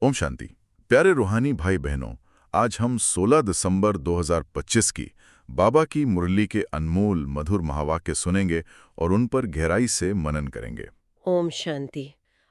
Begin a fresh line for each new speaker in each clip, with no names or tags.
ओम शांति। प्यारे रूहानी भाई बहनों, आज हम 16 दिसंबर 2025 की बाबा की मुरली के अनमोल मधुर महावाक्य सुनेंगे और उन पर गहराई से मनन करेंगे।
ओम शांति।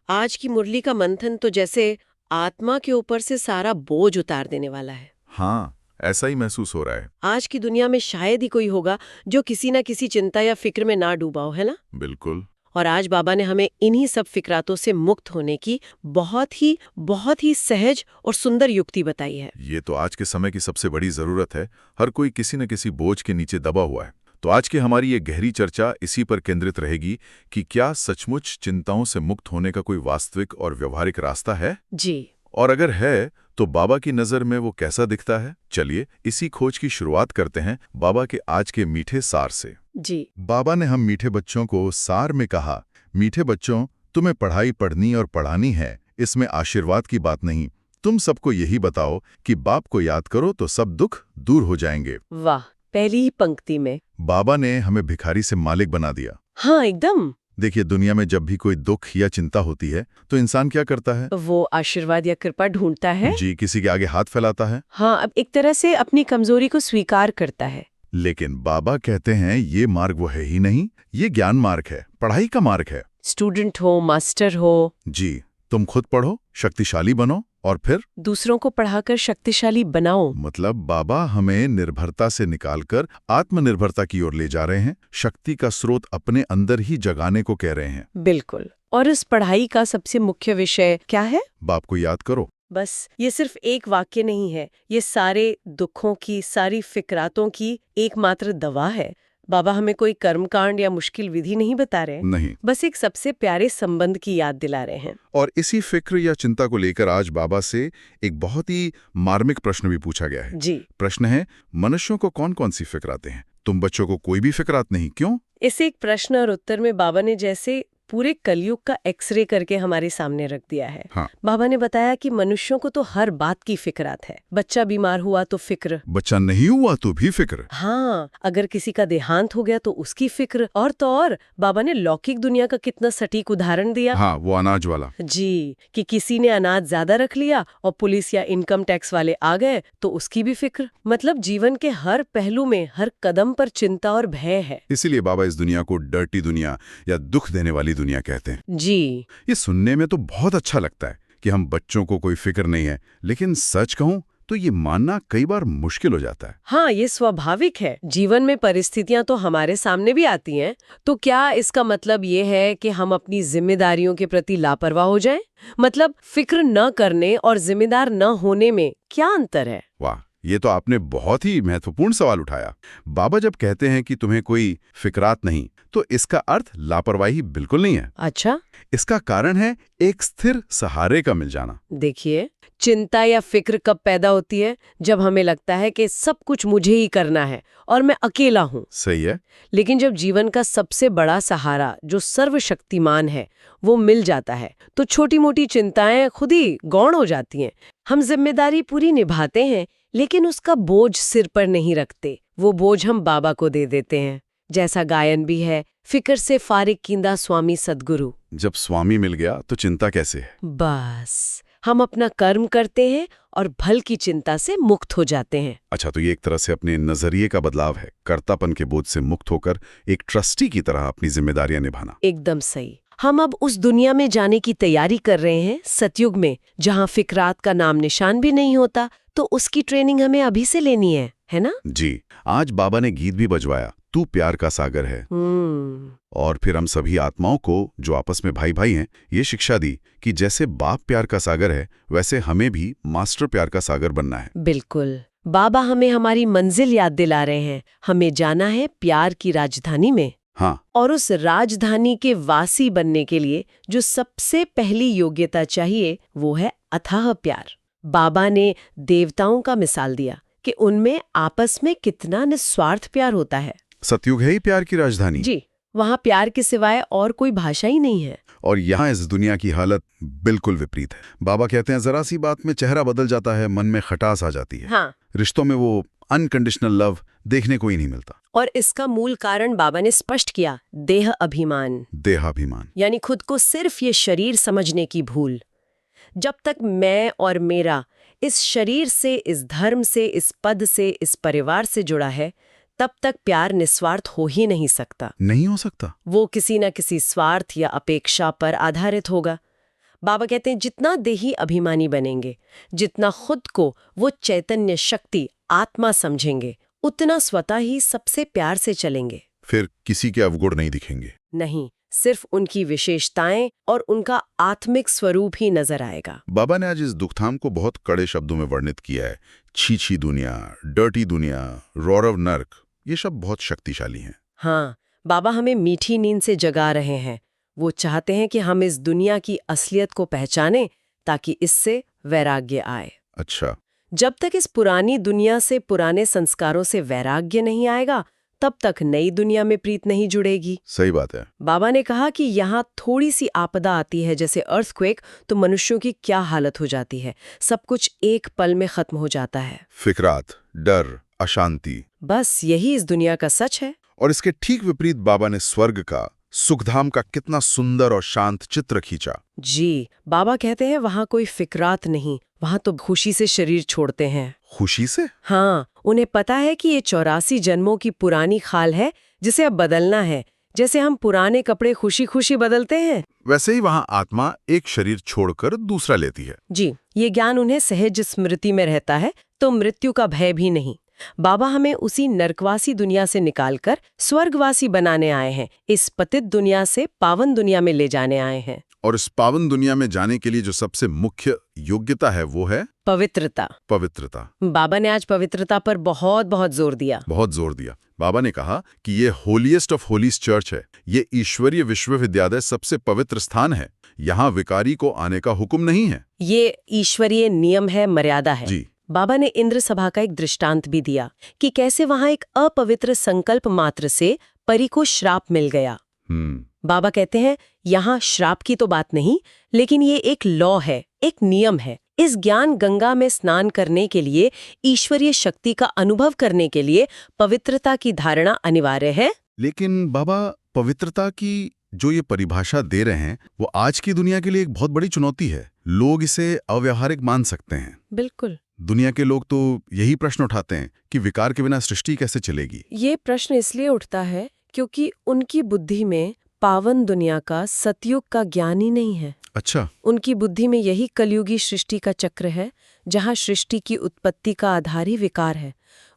आज की मुरली का मंथन तो जैसे आत्मा के ऊपर से सारा बोझ उतार देने वाला है।
हाँ, ऐसा ही महसूस हो रहा है।
आज की दुनिया में शायद ही कोई होगा जो किसी ना किसी चिंता या फिक्र में ना डूबा हो, है ना?
बिल्कुल।
और आज बाबा ने हमें इन्हीं सब फिक्रातों से मुक्त होने की बहुत ही सहज और सुंदर युक्ति बताई है।
ये तो आज के समय की सबसे बड़ी जरूरत है। हर कोई किसी न किसी बोझ के नीचे दबा हुआ है। तो आज की हमारी ये गहरी चर्चा इसी पर केंद्रित रहेगी कि क्या सचमुच चिंताओं से मुक्त होने का कोई वास्तविक और व्यवहारिक रास्ता है?
जी।
और अगर है तो बाबा की नजर में वो कैसा दिखता है? चलिए इसी खोज की शुरुआत करते हैं बाबा के आज के मीठे सार से।
जी।
बाबा ने हम मीठे बच्चों को सार में कहा, मीठे बच्चों, तुम्हें पढ़ाई पढ़नी और पढ़ानी है, इसमें आशीर्वाद की बात नहीं। तुम सबको यही बताओ कि बाप को याद करो तो सब दुख दूर हो जाएंगे।
वाह, पहली ही पंक्ति में
बाबा ने हमें भिखारी से मालिक बना दिया।
हाँ, एकदम।
देखिए, दुनिया में जब भी कोई दुख या चिंता होती है तो इंसान क्या करता है?
वो आशीर्वाद या कृपा ढूंढता है।
जी, किसी के आगे हाथ फैलाता है।
हाँ, अब एक तरह से अपनी कमजोरी को स्वीकार करता है।
लेकिन बाबा कहते हैं ये मार्ग वो है ही नहीं, ये ज्ञान मार्ग है, पढ़ाई का मार्ग है।
स्टूडेंट हो, मास्टर हो,
जी, तुम खुद पढ़ो, शक्तिशाली बनो और फिर
दूसरों को पढ़ाकर शक्तिशाली बनाओ।
मतलब बाबा हमें निर्भरता से निकालकर आत्मनिर्भरता की ओर ले जा रहे हैं, शक्ति का स्रोत अपने अंदर ही जगाने को कह रहे हैं।
बिल्कुल। और इस पढ़ाई का सबसे मुख्य विषय क्या है?
बाप को याद करो।
बस ये सिर्फ एक वाक्य नहीं है, ये सारे दुखों की, सारी फिक्रातों की एकमात्र दवा है। बाबा हमें कोई कर्मकांड या मुश्किल विधि नहीं बता रहे,
नहीं,
बस एक सबसे प्यारे संबंध की याद दिला रहे हैं।
और इसी फिक्र या चिंता को लेकर आज बाबा से एक बहुत ही मार्मिक प्रश्न भी पूछा गया है।
जी।
प्रश्न है, मनुष्यों को कौन कौन सी फिक्र आते हैं? तुम बच्चों को कोई भी फिक्रात नहीं, क्यों?
इस एक प्रश्न और उत्तर में बाबा ने जैसे पूरे कलयुग का एक्सरे करके हमारे सामने रख दिया है।
हाँ।
बाबा ने बताया कि मनुष्यों को तो हर बात की फिक्रात है। बच्चा बीमार हुआ तो फिक्र,
बच्चा नहीं हुआ तो भी फिक्र।
हाँ, अगर किसी का देहांत हो गया तो उसकी फिक्र। और तो और बाबा ने लौकिक दुनिया का कितना सटीक उदाहरण दिया।
हाँ, वो अनाज वाला।
जी, कि किसी ने अनाज ज्यादा रख लिया और पुलिस या इनकम टैक्स वाले आ गए तो उसकी भी फिक्र। मतलब जीवन के हर पहलू में, हर कदम पर चिंता और भय है।
इसीलिए बाबा इस दुनिया को डर्टी दुनिया या दुख देने वाली दुनिया कहते हैं।
जी।
ये सुनने में तो बहुत अच्छा लगता है कि हम बच्चों को कोई फिक्र नहीं है, लेकिन सच कहूं तो ये मानना कई बार मुश्किल हो जाता है।
हाँ, ये स्वाभाविक है। जीवन में परिस्थितियां तो हमारे सामने भी आती हैं। तो क्या इसका मतलब ये है कि हम अपनी जिम्मेदारियों के प्रति लापरवाह हो जाएं? मतलब फिक्र न करने और जिम्मेदार न होने में क्या अंतर है?
वाह, ये तो आपने बहुत ही महत्वपूर्ण सवाल उठाया। बाबा जब कहते हैं कि तुम्हें कोई फिक्रात नहीं, तो इसका अर्थ लापरवाही बिल्कुल नहीं है।
अच्छा।
इसका कारण है एक स्थिर सहारे का मिल जाना।
देखिए, चिंता या फिक्र कब पैदा होती है? जब हमें लगता है कि सब कुछ मुझे ही करना है और मैं अकेला हूँ।
सही है।
लेकिन जब जीवन का सबसे बड़ा सहारा, जो सर्वशक्तिमान है, वो मिल जाता है तो छोटी मोटी चिंताएं खुद ही गौण हो जाती हैं। हम जिम्मेदारी पूरी निभाते हैं लेकिन उसका बोझ सिर पर नहीं रखते। वो बोझ हम बाबा को दे देते हैं। जैसा गायन भी है, फिक्र से फारिग कींदा स्वामी सद्गुरु।
जब स्वामी मिल गया तो चिंता कैसे है?
बस हम अपना कर्म करते हैं और भल की चिंता से मुक्त हो जाते हैं।
अच्छा, तो ये एक तरह से अपने नजरिए का बदलाव है, कर्तापन के बोझ से मुक्त होकर एक ट्रस्टी की तरह अपनी जिम्मेदारियां निभाना।
एकदम सही। हम अब उस दुनिया में जाने की तैयारी कर रहे हैं, सतयुग में, जहाँ फिक्रात का नाम निशान भी नहीं होता। तो उसकी ट्रेनिंग हमें अभी से लेनी है ना?
जी, आज बाबा ने गीत भी बजवाया, तू प्यार का सागर है। और फिर हम सभी आत्माओं को, जो आपस में भाई भाई हैं, ये शिक्षा दी कि जैसे बाप प्यार का सागर है, वैसे हमें भी मास्टर प्यार का सागर बनना है।
बिल्कुल। बाबा हमें हमारी मंजिल याद दिला रहे हैं। हमें जाना है प्यार की राजधानी में।
हाँ।
और उस राजधानी के वासी बनने के लिए जो सबसे पहली योग्यता चाहिए, वो है अथाह प्यार। बाबा ने देवताओं का मिसाल दिया कि उनमें आपस में कितना निस्वार्थ प्यार होता है।
सतयुग है ही प्यार की राजधानी।
जी, वहाँ प्यार के सिवाय और कोई भाषा ही नहीं है।
और यहाँ इस दुनिया की हालत बिल्कुल विपरीत है। बाबा कहते हैं जरा सी बात में चेहरा बदल जाता है, मन में खटास आ जाती है।
हाँ।
रिश्तों में वो अनकंडीशनल लव देखने को ही नहीं मिलता।
और इसका मूल कारण बाबा ने स्पष्ट किया, देह अभिमान।
देहाभिमान
यानी खुद को सिर्फ ये शरीर समझने की भूल। जब तक मैं और मेरा इस शरीर से, इस धर्म से, इस पद से, इस परिवार से जुड़ा है, तब तक प्यार निस्वार्थ हो ही नहीं सकता।
नहीं हो सकता।
वो किसी न किसी स्वार्थ या अपेक्षा पर आधारित होगा। बाबा कहते हैं जितना देही अभिमानी बनेंगे, जितना खुद को वो चैतन्य शक्ति आत्मा समझेंगे, उतना स्वतः ही सबसे प्यार से चलेंगे।
फिर किसी के अवगुण नहीं दिखेंगे।
नहीं, सिर्फ उनकी विशेषताएं और उनका आत्मिक स्वरूप ही नजर आएगा।
बाबा ने आज इस दुखधाम को बहुत कड़े शब्दों में वर्णित किया है। छीछी दुनिया, डर्टी दुनिया, रौरव नर्क, ये शब्द बहुत शक्तिशाली हैं।
हाँ, बाबा हमें मीठी नींद से जगा रहे हैं। वो चाहते हैं कि हम इस दुनिया की असलियत को पहचानें ताकि इससे वैराग्य आए।
अच्छा।
जब तक इस पुरानी दुनिया से, पुराने संस्कारों से वैराग्य नहीं आएगा, तब तक नई दुनिया में प्रीत नहीं जुड़ेगी।
सही बात है।
बाबा ने कहा कि यहाँ थोड़ी सी आपदा आती है, जैसे अर्थक्वेक, तो मनुष्यों की क्या हालत हो जाती है। सब कुछ एक पल में खत्म हो जाता है।
फिकरात, डर, अशांति,
बस यही इस दुनिया का सच है।
और इसके ठीक विपरीत बाबा ने स्वर्ग का, सुखधाम का कितना सुंदर और शांत चित्र खींचा।
जी, बाबा कहते हैं वहाँ कोई फिकरात नहीं, वहाँ तो खुशी से शरीर छोड़ते हैं।
खुशी से?
हाँ, उन्हें पता है कि ये 84 जन्मों की पुरानी खाल है जिसे अब बदलना है। जैसे हम पुराने कपड़े खुशी खुशी बदलते हैं,
वैसे ही वहाँ आत्मा एक शरीर छोड़कर दूसरा लेती है।
जी, ये ज्ञान उन्हें सहज स्मृति में रहता है, तो मृत्यु का भय भी नहीं। बाबा हमें उसी नरकवासी दुनिया से निकालकर स्वर्गवासी बनाने आए हैं। इस पतित दुनिया से पावन दुनिया में ले जाने आए हैं।
और इस पावन दुनिया में जाने के लिए जो सबसे मुख्य योग्यता है वो है
पवित्रता।
पवित्रता।
बाबा ने आज पवित्रता पर बहुत बहुत जोर दिया।
बहुत जोर दिया। बाबा ने कहा कि ये होलीएस्ट ऑफ होलीज चर्च है। ये ईश्वरीय विश्वविद्यालय सबसे पवित्र स्थान है। यहाँ विकारी को आने का हुक्म नहीं है।
ये ईश्वरीय नियम है, मर्यादा है।
जी।
बाबा ने इंद्र सभा का एक दृष्टांत भी दिया कि कैसे वहां एक अपवित्र संकल्प मात्र से परी को श्राप मिल गया। बाबा कहते हैं यहाँ श्राप की तो बात नहीं, लेकिन ये एक लॉ है, एक नियम है। इस ज्ञान गंगा में स्नान करने के लिए, ईश्वरीय शक्ति का अनुभव करने के लिए पवित्रता की धारणा अनिवार्य है।
लेकिन बाबा पवित्रता की जो ये परिभाषा दे रहे हैं वो आज की दुनिया के लिए एक बहुत बड़ी चुनौती है। लोग इसे अव्यावहारिक मान सकते हैं।
बिल्कुल।
दुनिया के लोग तो यही प्रश्न उठाते हैं कि विकार के बिना सृष्टि कैसे चलेगी।
ये प्रश्न इसलिए उठता है क्योंकि उनकी बुद्धि में पावन दुनिया का, सतयुग का ज्ञान ही नहीं है।
अच्छा।
उनकी बुद्धि में यही कलयुगी सृष्टि का चक्र है, जहाँ सृष्टि की उत्पत्ति का आधार ही विकार है।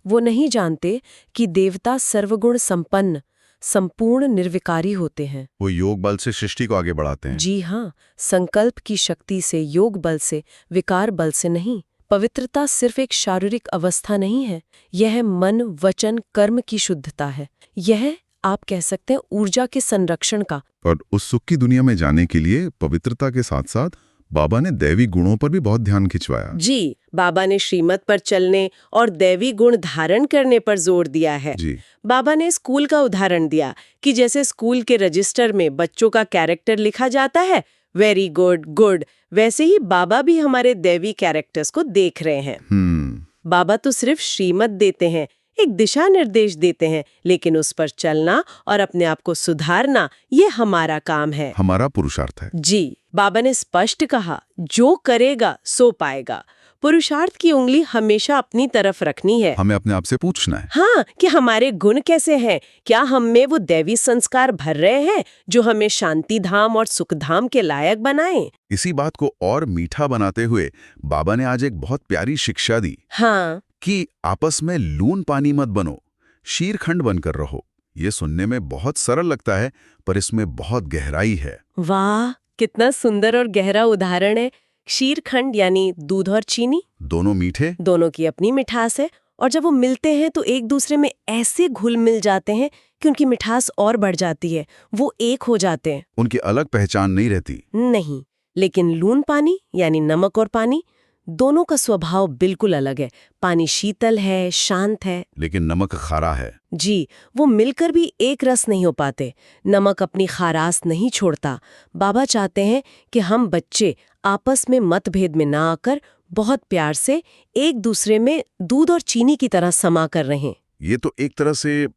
वो नहीं जानते कि देवता सर्वगुण संपन्न, संपूर्ण निर्विकारी होते हैं।
वो योग बल से सृष्टि को आगे बढ़ाते हैं।
जी हाँ, संकल्प की शक्ति से, योग बल से, विकार बल से नहीं। पवित्रता सिर्फ एक शारीरिक अवस्था नहीं है, यह मन, वचन, कर्म की शुद्धता है। यह आप कह सकते हैं ऊर्जा के संरक्षण का।
और उस सुख की दुनिया में जाने के लिए पवित्रता के साथ साथ बाबा ने दैवी गुणों पर भी बहुत ध्यान खिंचवाया।
जी, बाबा ने श्रीमत पर चलने और दैवी गुण धारण करने पर जोर दिया है।
जी।
बाबा ने स्कूल का उदाहरण दिया कि जैसे स्कूल के रजिस्टर में बच्चों का कैरेक्टर लिखा जाता है, वेरी गुड, गुड, वैसे ही बाबा भी हमारे दैवी कैरेक्टर्स को देख रहे हैं। बाबा तो सिर्फ श्रीमत देते हैं, एक दिशा निर्देश देते हैं, लेकिन उस पर चलना और अपने आप को सुधारना ये हमारा काम है,
हमारा पुरुषार्थ है।
जी, बाबा ने स्पष्ट कहा, जो करेगा सो पाएगा। पुरुषार्थ की उंगली हमेशा अपनी तरफ रखनी है।
हमें अपने आप से पूछना है,
हाँ, कि हमारे गुण कैसे हैं? क्या हम में वो दैवी संस्कार भर रहे हैं जो हमें शांति धाम और सुख धाम के लायक बनाएं?
इसी बात को और मीठा बनाते हुए बाबा ने आज एक बहुत प्यारी शिक्षा दी।
हाँ,
कि आपस में लून पानी मत बनो, शीरखंड बनकर रहो। ये सुनने में बहुत सरल लगता है, पर इसमें बहुत गहराई है।
वाह, कितना सुंदर और गहरा उदाहरण है। शीरखंड यानी दूध और चीनी,
दोनों मीठे,
दोनों की अपनी मिठास है, और जब वो मिलते हैं तो एक दूसरे में ऐसे घुल मिल जाते हैं कि उनकी मिठास और बढ़ जाती है। वो एक हो जाते हैं।
उनकी अलग पहचान नहीं रहती।
नहीं, लेकिन लून पानी यानी नमक और पानी, दोनों का स्वभाव बिल्कुल अलग है। पानी शीतल है, शांत है,
लेकिन नमक खारा है।
जी, वो मिलकर भी एक रस नहीं हो पाते। नमक अपनी खारास नहीं छोड़ता। बाबा चाहते हैं कि हम बच्चे आपस में मतभेद में ना आकर बहुत प्यार से एक दूसरे में दूध और चीनी की तरह समा कर रहें।
ये तो एक तरह से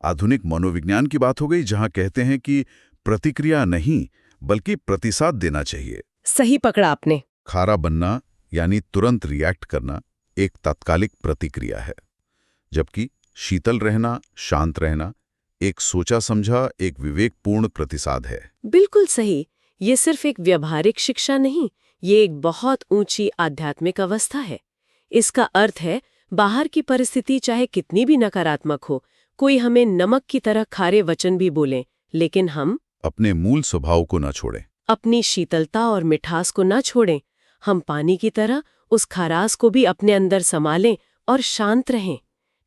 आधुनिक मनोविज्ञान की बात हो गई, जहां कहते हैं कि प्रतिक्रिया नहीं बल्कि प्रतिसाद देना चाहिए।
सही पकड़ा आपने।
खारा बनना यानी तुरंत रिएक्ट करना एक तात्कालिक प्रतिक्रिया है, जबकि शीतल रहना, शांत रहना एक सोचा समझा, एक विवेकपूर्ण प्रतिसाद है।
बिल्कुल सही। ये सिर्फ एक व्यवहारिक शिक्षा नहीं, ये एक बहुत ऊंची आध्यात्मिक अवस्था है। इसका अर्थ है बाहर की परिस्थिति चाहे कितनी भी नकारात्मक हो, कोई हमें नमक की तरह खारे वचन भी बोले, लेकिन हम
अपने मूल स्वभाव को न छोड़ें।
अपनी शीतलता और मिठास को न छोड़ें। हम पानी की तरह उस खरास को भी अपने अंदर संभालें और शांत रहें।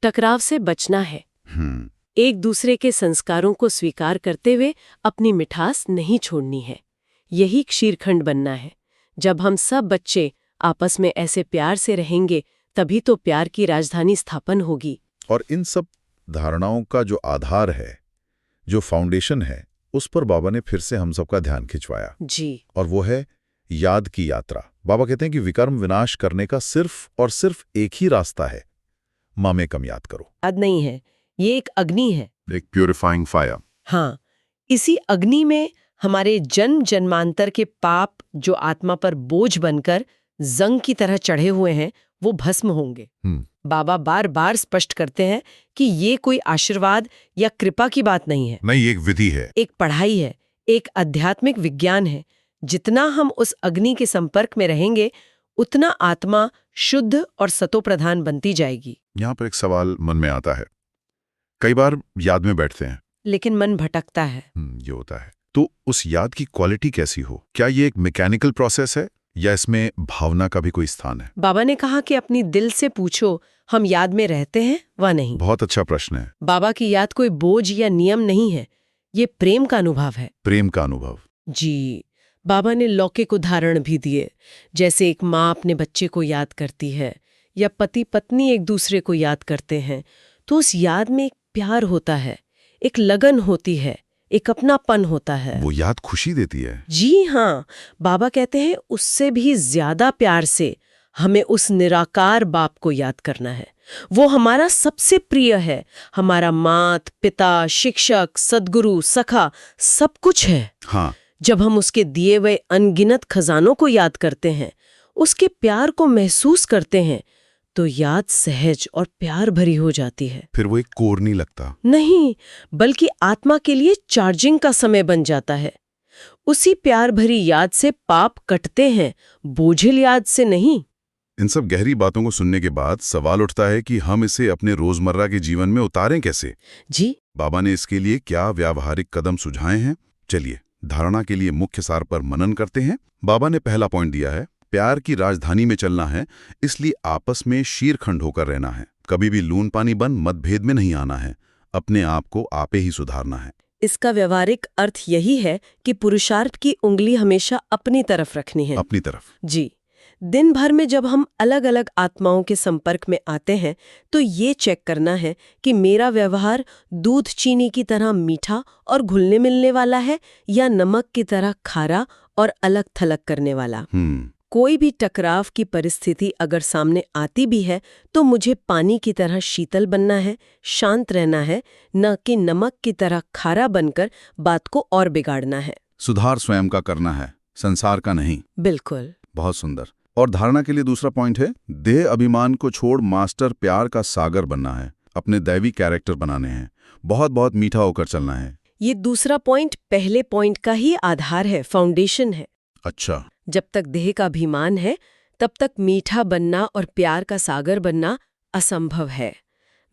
टकराव से बचना है, एक दूसरे के संस्कारों को स्वीकार करते हुए अपनी मिठास नहीं छोड़नी है। यही क्षीरखंड बनना है। जब हम सब बच्चे आपस में ऐसे प्यार से रहेंगे, तभी तो प्यार की राजधानी स्थापन होगी।
और इन सब धारणाओं का जो आधार है, जो फाउंडेशन है, उस पर बाबा ने फिर से हम सबका ध्यान खिंचवाया
जी।
और वो है याद की यात्रा। बाबा कहते हैं कि विकर्म विनाश करने का सिर्फ और सिर्फ एक ही रास्ता है, माँ में कम याद करो।
याद नहीं है, ये एक अग्नि है,
एक प्यूरिफाइंग फायर।
हाँ, इसी अग्नि में हमारे जन्म जन्मांतर के पाप जो आत्मा पर बोझ बनकर जंग की तरह चढ़े हुए हैं, वो भस्म होंगे। बाबा बार बार स्पष्ट करते हैं कि ये कोई आशीर्वाद या कृपा की बात नहीं है,
नहीं, एक विधि है,
एक पढ़ाई है, एक आध्यात्मिक विज्ञान है। जितना हम उस अग्नि के संपर्क में रहेंगे, उतना आत्मा शुद्ध और सतोप्रधान बनती जाएगी।
यहाँ पर एक सवाल मन में आता है, कई बार याद में बैठते हैं
लेकिन मन भटकता है।
ये होता है, तो उस याद की क्वालिटी कैसी हो? क्या ये एक मैकेनिकल प्रोसेस है या इसमें भावना का भी कोई स्थान है?
बाबा ने कहा कि अपनी दिल से पूछो, हम याद में रहते हैं व नहीं।
बहुत अच्छा प्रश्न है।
बाबा की याद कोई बोझ या नियम नहीं है, ये प्रेम का अनुभव है।
प्रेम का अनुभव।
जी। बाबा ने लौकिक उदाहरण भी दिए, जैसे एक माँ अपने बच्चे को याद करती है या पति पत्नी एक दूसरे को याद करते हैं, तो उस याद में एक प्यार होता है, एक लगन होती है, एक अपनापन होता है।
वो याद खुशी देती है।
जी हाँ, बाबा कहते हैं उससे भी ज्यादा प्यार से हमें उस निराकार बाप को याद करना है। वो हमारा सबसे प्रिय है, हमारा मात पिता, शिक्षक, सद्गुरु, सखा, सब कुछ है।
हाँ।
जब हम उसके दिए हुए अनगिनत खजानों को याद करते हैं, उसके प्यार को महसूस करते हैं, तो याद सहज और प्यार भरी हो जाती है।
फिर वो एक कोर नहीं लगता।
नहीं, बल्कि आत्मा के लिए चार्जिंग का समय बन जाता है। उसी प्यार भरी याद से पाप कटते हैं, बोझिल याद से नहीं।
इन सब गहरी बातों को सुनने के बाद सवाल उठता है कि हम इसे अपने रोजमर्रा के जीवन में उतारें कैसे?
जी।
बाबा ने इसके लिए क्या व्यावहारिक कदम सुझाए हैं? चलिए धारणा के लिए मुख्य सार पर मनन करते हैं। बाबा ने पहला पॉइंट दिया है, प्यार की राजधानी में चलना है, इसलिए आपस में शीरखंड होकर रहना है। कभी भी लून पानी बन मतभेद में नहीं आना है, अपने आप को आपे ही सुधारना है।
इसका व्यवहारिक अर्थ यही है कि पुरुषार्थ की उंगली हमेशा अपनी तरफ रखनी है।
अपनी तरफ।
जी। दिन भर में जब हम अलग अलग आत्माओं के संपर्क में आते हैं, तो ये चेक करना है कि मेरा व्यवहार दूध चीनी की तरह मीठा और घुलने मिलने वाला है या नमक की तरह खारा और अलग थलग करने वाला। कोई भी टकराव की परिस्थिति अगर सामने आती भी है, तो मुझे पानी की तरह शीतल बनना है, शांत रहना है, न कि नमक की तरह खारा बनकर बात को और बिगाड़ना है।
सुधार स्वयं का करना है, संसार का नहीं।
बिल्कुल।
बहुत सुंदर। और धारणा के लिए दूसरा पॉइंट है, देह अभिमान को छोड़ मास्टर प्यार का सागर बनना है, अपने दैवी कैरेक्टर बनाने हैं, बहुत बहुत मीठा होकर चलना है।
ये दूसरा पॉइंट पहले पॉइंट का ही आधार है, फाउंडेशन है।
अच्छा।
जब तक देह का अभिमान है, तब तक मीठा बनना और प्यार का सागर बनना असंभव है।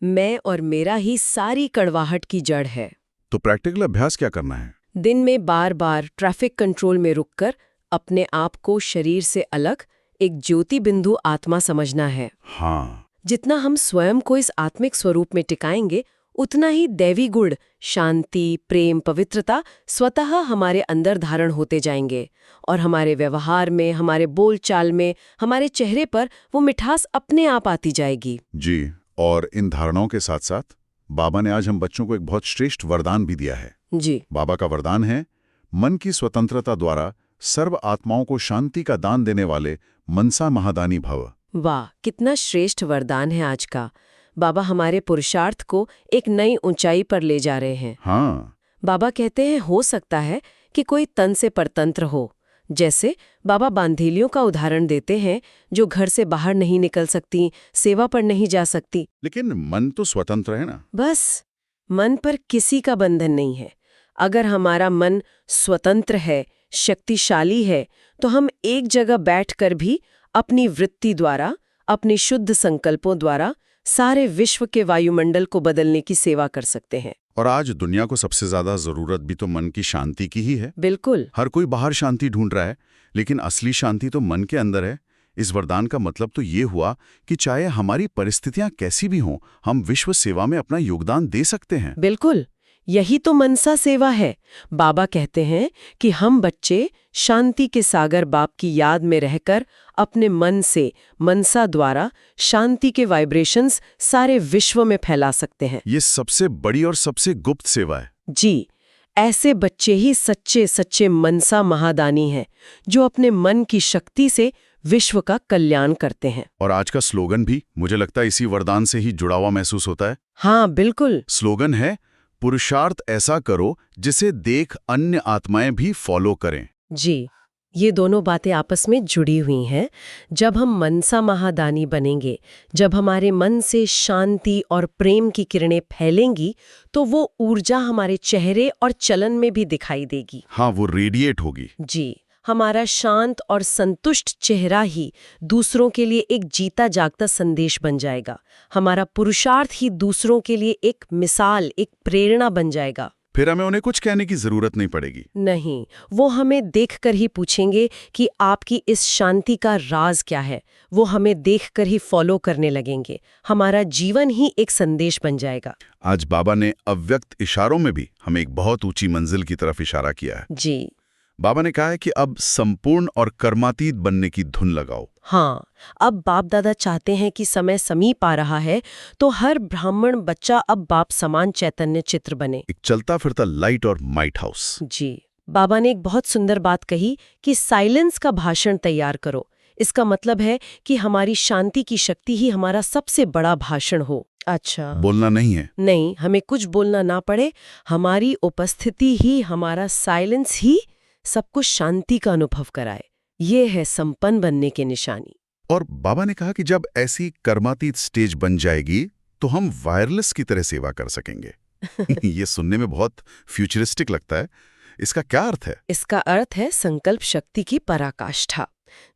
मैं और मेरा ही सारी कड़वाहट की जड़ है।
तो प्रैक्टिकल अभ्यास क्या करना है?
दिन में बार बार ट्रैफिक कंट्रोल में रुककर अपने आप को शरीर से अलग एक ज्योति बिंदु आत्मा समझना है।
हाँ।
जितना हम स्वयं को इस आत्मिक स्वरूप में टिकाएंगे, उतना ही दैवी गुण, शांति, प्रेम, पवित्रता स्वतः हमारे अंदर धारण होते जाएंगे और हमारे व्यवहार में, हमारे बोलचाल में, हमारे चेहरे पर वो मिठास अपने आप आती जाएगी।
जी। और इन धारणाओं के साथ साथ बाबा ने आज हम बच्चों को एक बहुत श्रेष्ठ वरदान भी दिया है।
जी।
बाबा का वरदान है, मन की स्वतंत्रता द्वारा सर्व आत्माओं को शांति का दान देने वाले मनसा महादानी भव।
वाह, कितना श्रेष्ठ वरदान है आज का। बाबा हमारे पुरुषार्थ को एक नई ऊंचाई पर ले जा रहे हैं।
हाँ।
बाबा कहते हैं, हो सकता है कि कोई तन से परतंत्र हो, जैसे बाबा बांधेलियों का उदाहरण देते हैं, जो घर से बाहर नहीं निकल सकती, सेवा पर नहीं जा सकती।
लेकिन मन तो स्वतंत्र है ना।
बस मन पर किसी का बंधन नहीं है। अगर हमारा मन स्वतंत्र है, शक्तिशाली है, तो हम एक जगह बैठकर भी अपनी वृत्ति द्वारा, अपने शुद्ध संकल्पों द्वारा सारे विश्व के वायुमंडल को बदलने की सेवा कर सकते हैं।
और आज दुनिया को सबसे ज्यादा जरूरत भी तो मन की शांति की ही है।
बिल्कुल।
हर कोई बाहर शांति ढूंढ रहा है, लेकिन असली शांति तो मन के अंदर है। इस वरदान का मतलब तो ये हुआ कि चाहे हमारी परिस्थितियां कैसी भी हों, हम विश्व सेवा में अपना योगदान दे सकते हैं।
बिल्कुल, यही तो मनसा सेवा है। बाबा कहते हैं कि हम बच्चे शांति के सागर बाप की याद में रहकर अपने मन से, मनसा द्वारा शांति के वाइब्रेशंस सारे विश्व में फैला सकते हैं।
ये सबसे बड़ी और सबसे गुप्त सेवा है।
जी, ऐसे बच्चे ही सच्चे सच्चे मनसा महादानी हैं, जो अपने मन की शक्ति से विश्व का कल्याण करते हैं।
और आज का स्लोगन भी मुझे लगता है इसी वरदान से ही जुड़ा हुआ महसूस होता है।
हाँ बिल्कुल।
स्लोगन है, पुरुषार्थ ऐसा करो जिसे देख अन्य आत्माएं भी फॉलो करें।
जी, ये दोनों बातें आपस में जुड़ी हुई हैं। जब हम मनसा महादानी बनेंगे, जब हमारे मन से शांति और प्रेम की किरणें फैलेंगी, तो वो ऊर्जा हमारे चेहरे और चलन में भी दिखाई देगी।
हाँ, वो रेडिएट होगी।
जी, हमारा शांत और संतुष्ट चेहरा ही दूसरों के लिए एक जीता जागता संदेश बन जाएगा। हमारा पुरुषार्थ ही दूसरों के लिए एक मिसाल, एक प्रेरणा बन जाएगा।
फिर हमें उन्हें कुछ कहने की जरूरत नहीं पड़ेगी।
नहीं, वो हमें देखकर ही पूछेंगे कि आपकी इस शांति का राज क्या है। वो हमें देखकर ही फॉलो करने लगेंगे। हमारा जीवन ही एक संदेश बन जाएगा।
आज बाबा ने अव्यक्त इशारों में भी हमें एक बहुत ऊंची मंजिल की तरफ इशारा किया है।
जी,
बाबा ने कहा है कि अब संपूर्ण और कर्मातीत बनने की धुन लगाओ।
हाँ, अब बाप दादा चाहते हैं कि समय समीप आ रहा है, तो हर ब्राह्मण बच्चा अब बाप समान चैतन्य चित्र बने,
एक चलता फिरता लाइट और माइट हाउस।
जी, बाबा ने एक बहुत सुंदर बात कही कि साइलेंस का भाषण तैयार करो। इसका मतलब है कि हमारी शांति की शक्ति ही हमारा सबसे बड़ा भाषण हो। अच्छा,
बोलना नहीं है।
नहीं, हमें कुछ बोलना ना पड़े, हमारी उपस्थिति ही, हमारा साइलेंस ही सबको शांति का अनुभव कराए। ये है संपन्न बनने की निशानी।
और बाबा ने कहा कि जब ऐसी कर्मातीत स्टेज बन जाएगी तो हम वायरलेस की तरह सेवा कर सकेंगे। ये सुनने में बहुत फ्यूचरिस्टिक लगता है। इसका क्या अर्थ है?
इसका अर्थ है संकल्प शक्ति की पराकाष्ठा।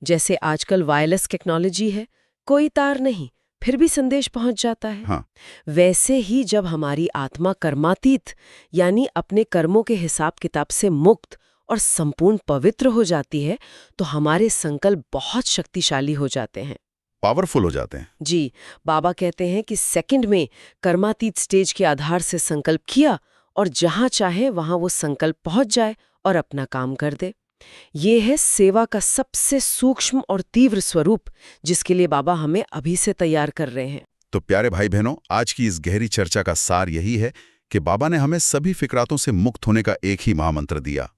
जैसे आजकल वायरलेस टेक्नोलॉजी है, कोई तार नहीं, फिर भी संदेश पहुंच जाता है।
हाँ।
वैसे ही जब हमारी आत्मा कर्मातीत, यानी अपने कर्मों के हिसाब किताब से मुक्त और संपूर्ण पवित्र हो जाती है, तो हमारे संकल्प बहुत शक्तिशाली हो जाते हैं,
पावरफुल हो जाते हैं।
जी, बाबा कहते हैं कि सेकंड में कर्मातीत स्टेज के आधार से संकल्प किया और जहां चाहे वहां वो संकल्प पहुंच जाए और अपना काम कर दे। ये है सेवा का सबसे सूक्ष्म और तीव्र स्वरूप, जिसके लिए बाबा हमें अभी से तैयार कर रहे हैं।
तो प्यारे भाई बहनों, आज की इस गहरी चर्चा का सार यही है कि बाबा ने हमें सभी फिक्रातों से मुक्त होने का एक ही महामंत्र दिया,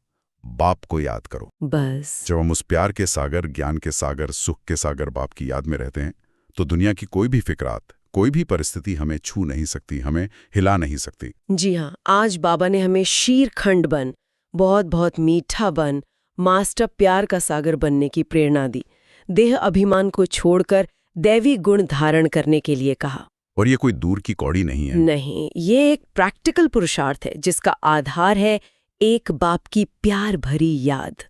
बाप को याद करो।
बस
जब हम उस प्यार के सागर, ज्ञान के सागर, सुख के सागर बाप की याद में रहते हैं, तो दुनिया की कोई भी फिक्रात, कोई भी परिस्थिति हमें छू नहीं सकती, हमें हिला नहीं सकती।
जी हाँ, आज बाबा ने हमें शीरखंड बन, बहुत बहुत मीठा बन, मास्टर प्यार का सागर बनने की प्रेरणा दी। देह अभिमान को छोड़कर दैवी गुण धारण करने के लिए कहा।
और ये कोई दूर की कौड़ी नहीं है।
नहीं, ये एक प्रैक्टिकल पुरुषार्थ है, जिसका आधार है एक बाप की प्यार भरी याद।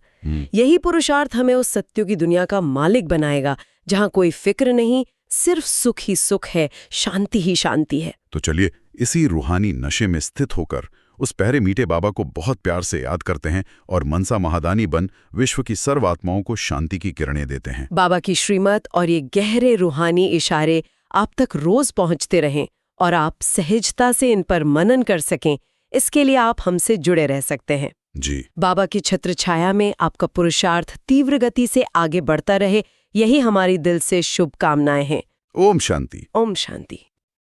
यही पुरुषार्थ हमें उस सत्यों की दुनिया का मालिक बनाएगा, जहां कोई फिक्र नहीं, सिर्फ सुख ही सुख है, शांति ही शांति है।
तो चलिए इसी रूहानी नशे में स्थित होकर उस प्यारे मीठे बाबा को बहुत प्यार से याद करते हैं और मनसा महादानी बन विश्व की सर्व आत्माओं को शांति की किरणें देते हैं।
बाबा की श्रीमत और ये गहरे रूहानी इशारे आप तक रोज पहुंचते रहें और आप सहजता से इन पर मनन कर सकें, इसके लिए आप हमसे जुड़े रह सकते हैं।
जी,
बाबा की छत्र छाया में आपका पुरुषार्थ तीव्र गति से आगे बढ़ता रहे, यही हमारी दिल से शुभकामनाएं हैं।
ओम शांति।
ओम शांति।